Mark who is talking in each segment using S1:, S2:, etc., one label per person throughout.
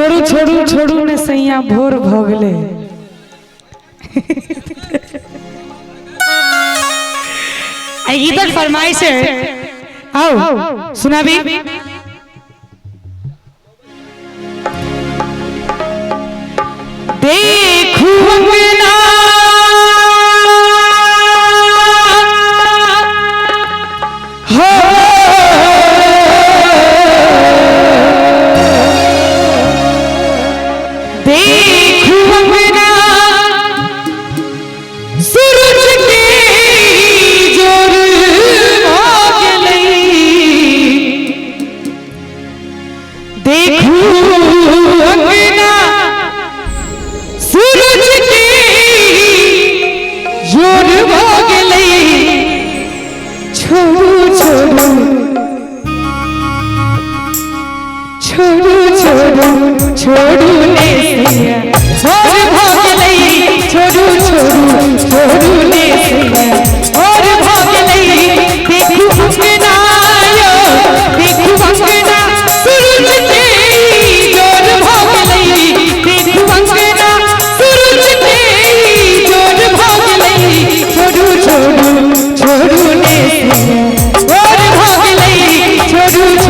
S1: छोड़ू छोड़ू छोड़ू ने सैया भोर भोगले। गीत फरमाइश है, आओ सुना भी। देखू अंगना हो देखू अंगना सूरज के जोर भागलई। देखू अंगना सूरज के जोर भागलई। छोड़ू छोड़ू छोड़ू छोड़ू छोड़ू ने सैया और भागलई। छोड़ू छोड़ू छोड़ू ने सैया और भागलई। देखू अंगना यो देखू अंगना सूरज के जोर भागलई। देखू अंगना सूरज के जोर भागलई। छोड़ू छोड़ू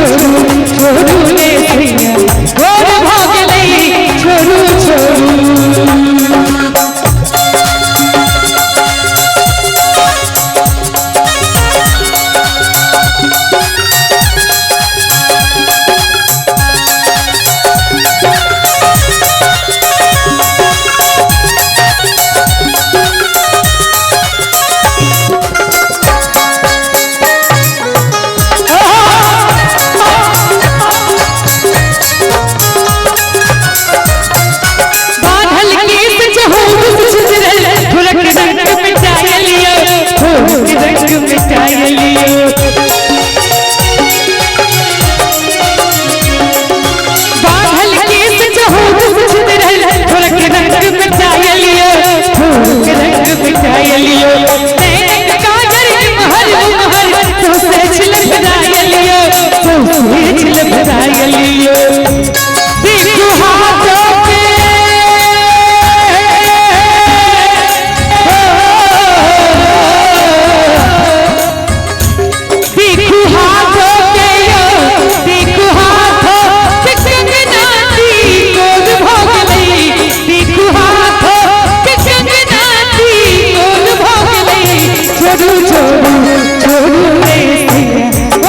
S1: छोड़ू ने सैया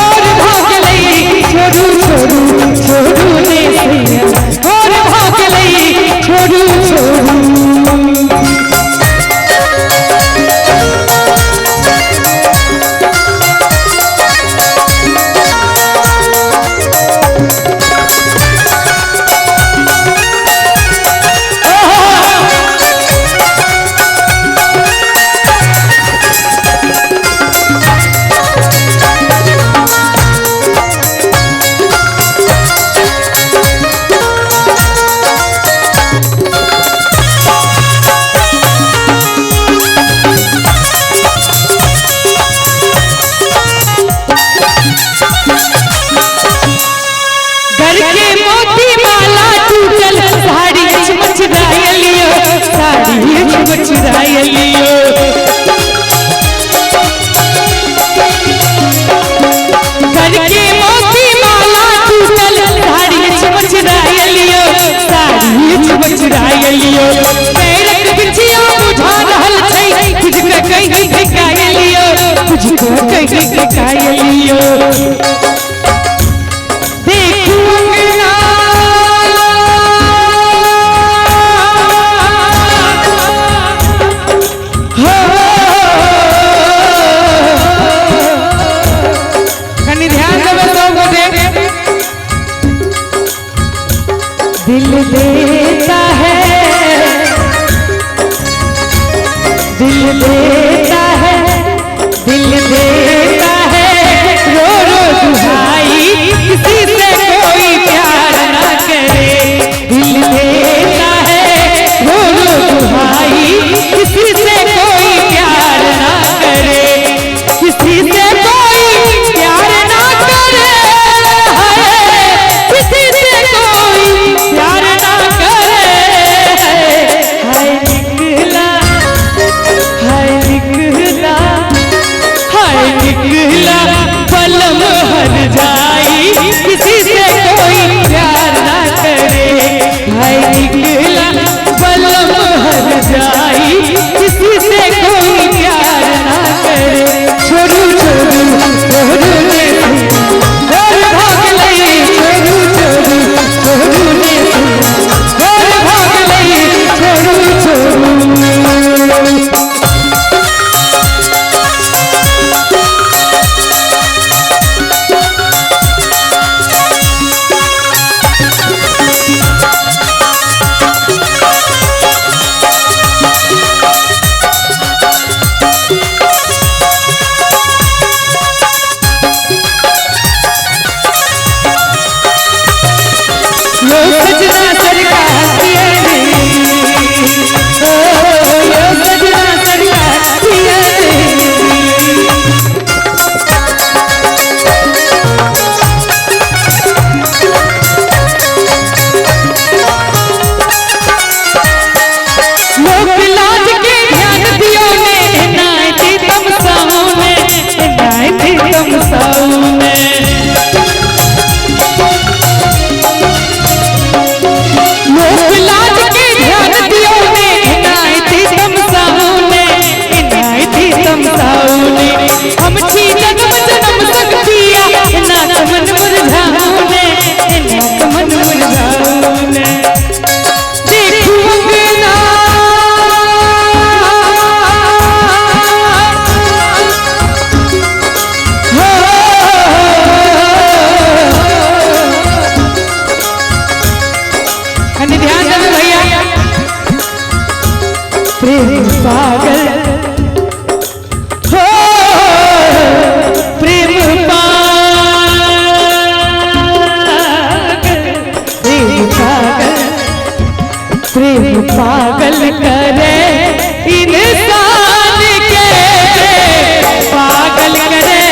S1: और भागलई। छोड़ू छोड़ू छोड़ू ने सैया और भागलई। छोड़ू छोड़ू दिल देता है, दिल देता है, दिल देता है रो मन मुरझाऊने मन मुरझाऊने देखू अंगना ध्यान देना भैया प्रेम पागल हो प्रेम पागल करे इंसान के पागल करे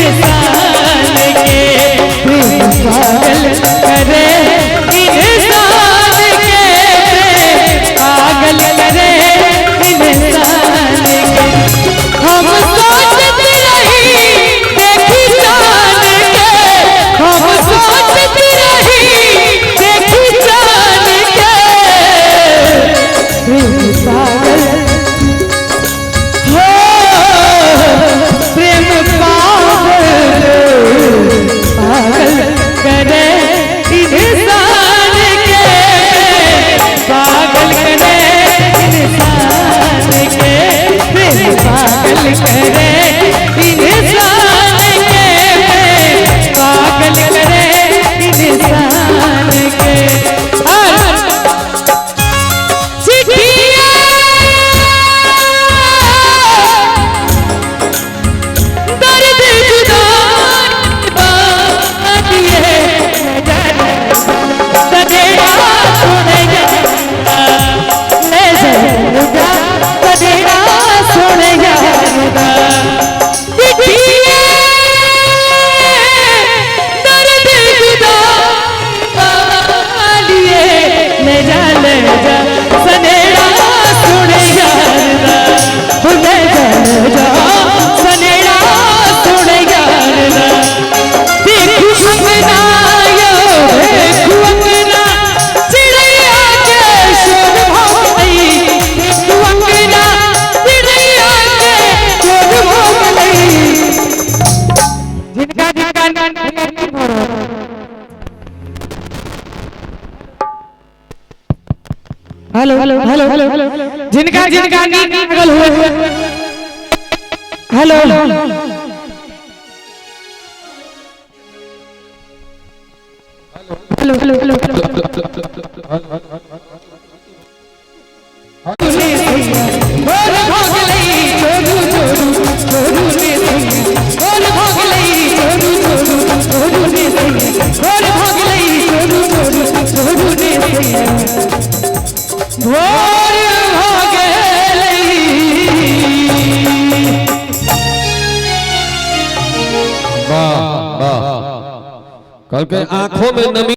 S1: इंसान के प्रेम पागल करे इंसान के पागल करे इंसान के हम सोचते रही देखी जान के हम सोचते रही देखी जान के पागल हो प्रेम पागल पागल करे इंसान के पागल करे इंसान के प्रेम पागल करे इंसान के पागल करे इंसान के हेलो हेलो हेलो हेलो जिनका जिनका नींद पागल हुए हेलो हेलो हेलो हेलो
S2: कल के आंखों में नमी